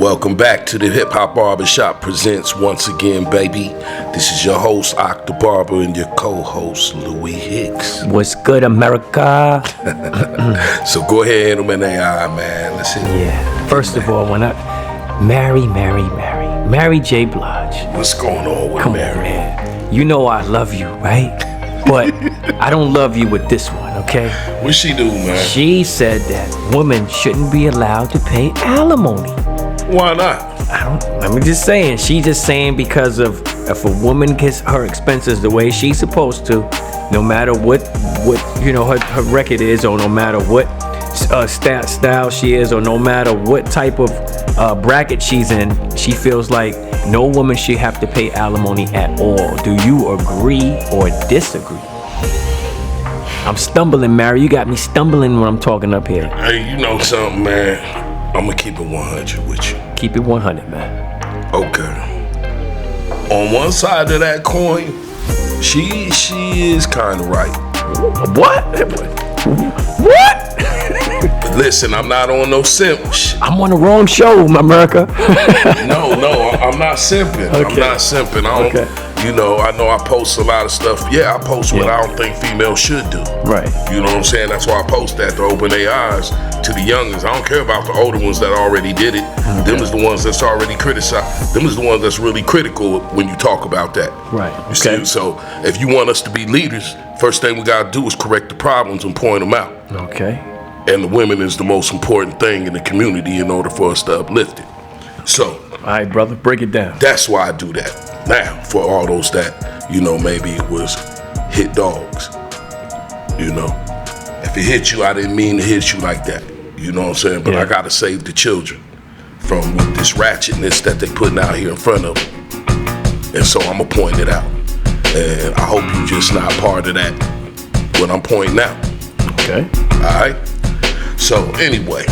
Welcome back to the Hip Hop Barbershop presents once again, baby. This is your host, Ock the Barber, and your co-host, Louis Hicks. What's good, America? So go ahead and AI, man. Let's hear it. Yeah. First of all, when I Mary J. Blige. What's going on with Mary? Come on, man. You know I love you, right? But I don't love you with this one, okay? What she do, man? She said that women shouldn't be allowed to pay alimony. Why not? I'm just saying. She just saying because of if a woman gets her expenses the way she's supposed to, no matter what you know her record is, or no matter what style she is, or no matter what type of bracket she's in, she feels like no woman should have to pay alimony at all. Do you agree or disagree? I'm stumbling, Mary. You got me stumbling when I'm talking up here. Hey, you know something, man? I'm gonna keep it 100 with you. Keep it 100, man. Okay. On one side of that coin, she is kind of right. What? Listen, I'm not on no simp. I'm on the wrong show, my America. No, I'm not simping. Okay. I'm not simping. I don't. You know I post a lot of stuff. Yeah, I post what I don't think females should do. Right. You know what I'm saying? That's why I post that, to open their eyes to the youngins. I don't care about the older ones that already did it. Okay. Them is the ones that's already criticized. Them is the ones that's really critical when you talk about that. Right. You see? So if you want us to be leaders, first thing we gotta do is correct the problems and point them out. Okay. And the women is the most important thing in the community in order for us to uplift it. So, all right, brother, break it down. That's why I do that. Now, for all those that, maybe it was hit dogs. If it hit you, I didn't mean to hit you like that. You know what I'm saying? But I gotta save the children from this ratchetness that they putting out here in front of them. And so I'm gonna point it out. And I hope you just not part of that, what I'm pointing out. Okay. All right? So anyway,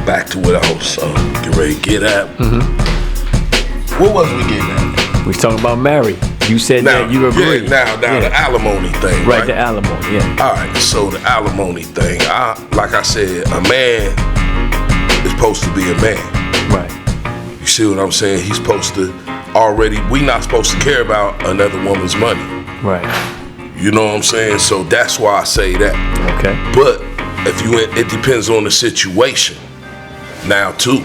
back to what I was getting ready to get at. Mm-hmm. What was we getting at? We was talking about Mary. You said that you agree. Yeah, now the alimony thing, right? The alimony, yeah. All right, so the alimony thing. Like I said, a man is supposed to be a man. Right. You see what I'm saying? He's supposed to we not supposed to care about another woman's money. Right. You know what I'm saying? So that's why I say that. Okay. But it depends on the situation now too.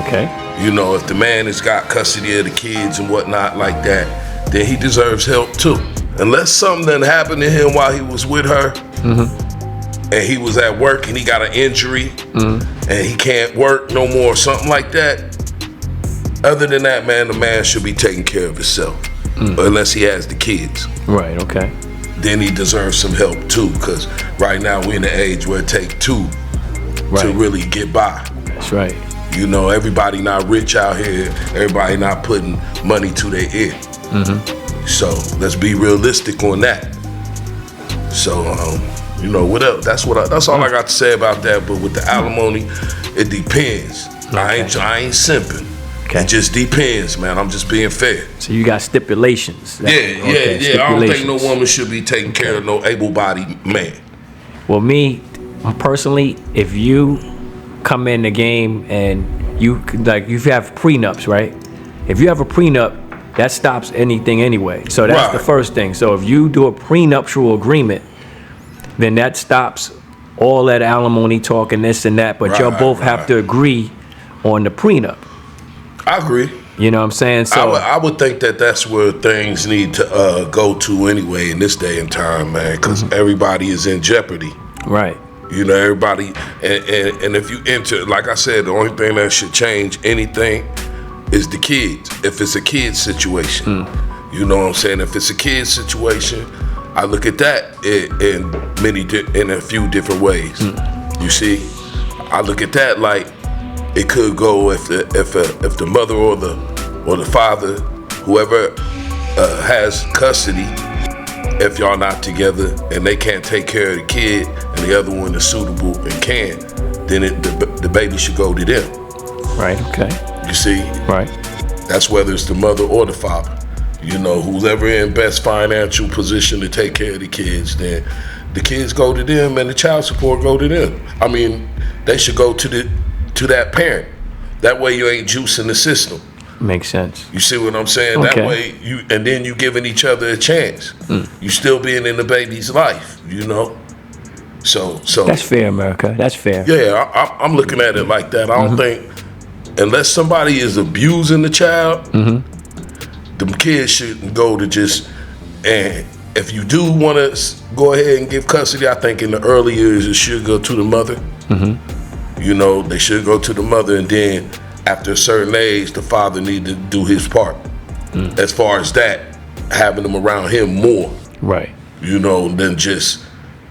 Okay. If the man has got custody of the kids and whatnot like that, then he deserves help too. Unless something done happened to him while he was with her, and he was at work and he got an injury, and he can't work no more, something like that. Other than that, man, the man should be taking care of himself, unless he has the kids. Right, okay. Then he deserves some help too, because right now we're in the age where it takes two to really get by. That's right. Everybody not rich out here. Everybody not putting money to their ear. So let's be realistic on that. So, what else? That's all I got to say about that. But with the alimony, it depends. Okay. I ain't simping. Okay. It just depends, man. I'm just being fair. So you got stipulations. Yeah. I don't think no woman should be taking care of no able-bodied man. Well, me personally, if you come in the game and you have prenups, right? If you have a prenup, that stops anything anyway. So that's the first thing. So if you do a prenuptial agreement, then that stops all that alimony talk and this and that. But y'all both have to agree on the prenup. I agree. You know what I'm saying? So I would think that's where things need to go to anyway in this day and time, man, because everybody is in jeopardy. Right. Everybody, and if you enter, like I said, the only thing that should change anything is the kids. If it's a kid situation, you know what I'm saying? If it's a kid situation, I look at that in a few different ways. You see, I look at that like it could go if the mother or the father, whoever has custody. If y'all not together and they can't take care of the kid and the other one is suitable and can, then the baby should go to them. Right, okay. You see? Right. That's whether it's the mother or the father. Who's ever in best financial position to take care of the kids, then the kids go to them and the child support go to them. I mean, they should go to that parent. That way you ain't juicing the system. Makes sense. You see what I'm saying? Okay. That way and then you giving each other a chance. You still being in the baby's life, you know? So That's fair, America. That's fair. yeah, I'm looking at it like that. I don't think, unless somebody is abusing the child, the kids shouldn't go to just, and if you do want to go ahead and give custody, I think in the early years it should go to the mother. You know, they should go to the mother, and then after a certain age, the father need to do his part. As far as that, having them around him more. Right. You know, than just,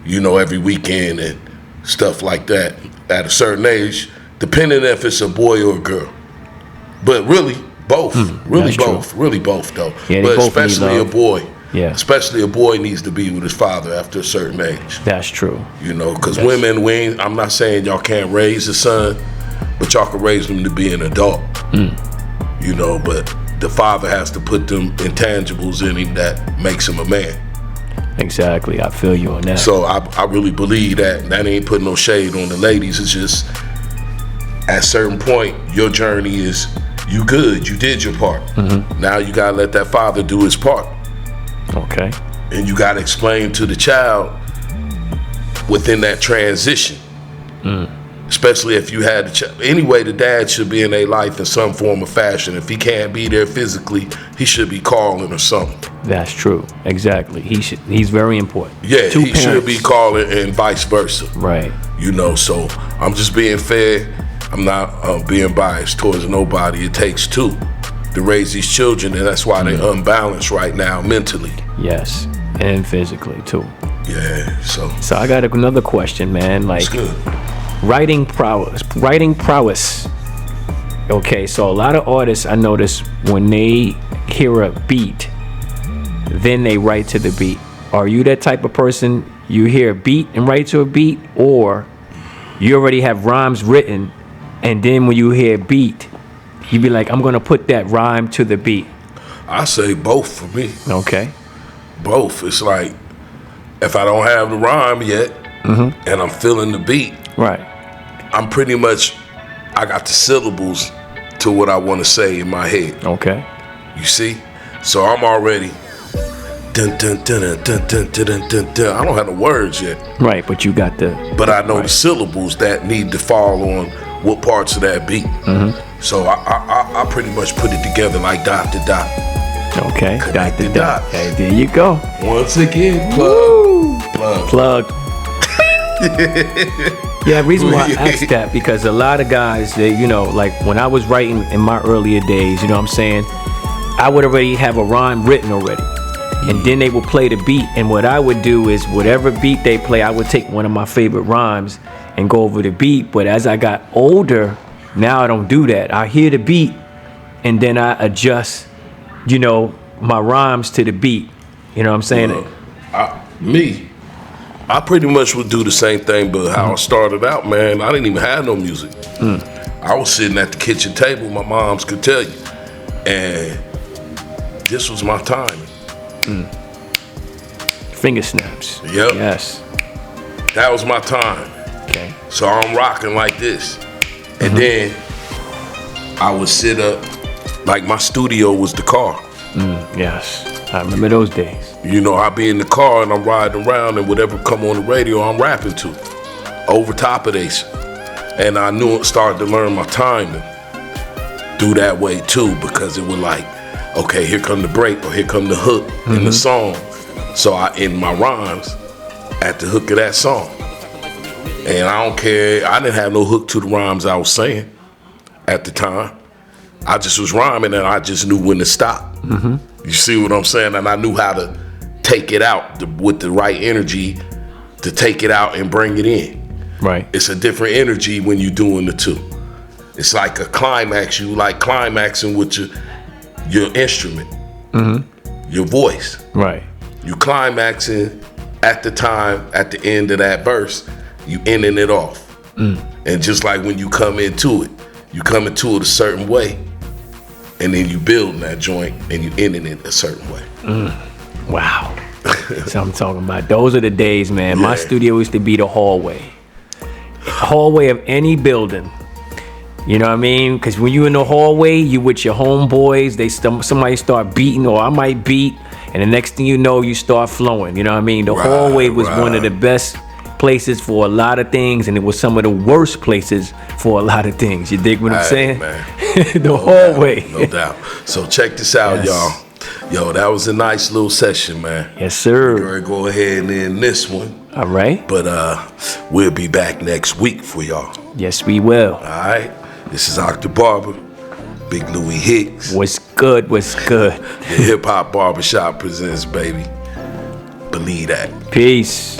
you know, every weekend and stuff like that. At a certain age, depending if it's a boy or a girl. But really, both. Really both. True. Really both, though. Yeah, but especially a boy. Yeah. Especially a boy needs to be with his father after a certain age. That's true. You know, because women, I'm not saying y'all can't raise a son, but y'all can raise them to be an adult. You know, but the father has to put them intangibles in him that makes him a man. Exactly. I feel you on that. So I really believe that ain't putting no shade on the ladies. It's just at a certain point, your journey is you good. You did your part. Now you gotta let that father do his part. Okay. And you gotta explain to the child within that transition. Especially if you had anyway, the dad should be in their life in some form or fashion. If he can't be there physically, he should be calling or something. That's true. Exactly. He's very important. Yeah, Two he parents. should be calling and vice versa. Right. You know, so I'm just being fair. I'm not being biased towards nobody. It takes two to raise these children, and that's why they're unbalanced right now mentally. Yes, and physically too. Yeah. So I got another question, man. Like, good. Writing prowess. Okay, so a lot of artists, I notice when they hear a beat, then they write to the beat. Are you that type of person? You hear a beat and write to a beat, or you already have rhymes written, and then when you hear a beat, you be like, I'm gonna put that rhyme to the beat? I say both for me. Okay. Both. It's like if I don't have the rhyme yet, and I'm feeling the beat, right, I'm pretty much, I got the syllables to what I want to say in my head. Okay. You see? So I'm already dun dun dun dun dun dun dun dun dun. I don't have the words yet. Right, but you got the. But I know the syllables that need to fall on what parts of that beat. So I pretty much put it together like dot to dot. Okay. Connect Dot to the dot. dots. Okay, there you go. Once again, plug. Yeah, the reason why I asked that, because a lot of guys, they, you know, like when I was writing in my earlier days, you know what I'm saying, I would already have a rhyme written already, and then they would play the beat, and what I would do is whatever beat they play, I would take one of my favorite rhymes and go over the beat. But as I got older, now I don't do that. I hear the beat and then I adjust, you know, my rhymes to the beat. You know what I'm saying? I pretty much would do the same thing, but how I started out, man, I didn't even have no music. I was sitting at the kitchen table, my moms could tell you, and this was my time. Finger snaps. Yep. Yes. That was my time. Okay. So I'm rocking like this. And then I would sit up, like my studio was the car. Yes. I remember those days. You know, I be in the car and I'm riding around, and whatever come on the radio, I'm rapping to, over top of this. And I knew it, started to learn my timing through that way too, because it was like, okay, here come the break, or here come the hook in the song. So I end my rhymes at the hook of that song. And I don't care, I didn't have no hook to the rhymes I was saying at the time. I just was rhyming and I just knew when to stop. You see what I'm saying? And I knew how to take it out with the right energy to take it out and bring it in. Right. It's a different energy when you're doing the two. It's like a climax. You like climaxing with your instrument, your voice. Right. You climaxing at the time, at the end of that verse, you ending it off. And just like when you come into it, you come into it a certain way, and then you building that joint and you ending it a certain way. Wow. That's what I'm talking about. Those are the days, man. Yeah. My studio used to be the hallway of any building. You know what I mean? Because when you in the hallway, you with your homeboys, somebody start beating, or I might beat, and the next thing you know, you start flowing. You know what I mean? The hallway was one of the best places for a lot of things, and it was some of the worst places for a lot of things. You dig what I'm saying? Man. The hallway. No doubt. So check this out, y'all. Yo, that was a nice little session, man. Yes, sir. We're gonna go ahead and end this one. All right. But we'll be back next week for y'all. Yes, we will. All right. This is Dr. Barber, Big Louie Hicks. What's good? What's good? The Hip Hop Barbershop presents, baby. Believe that. Peace.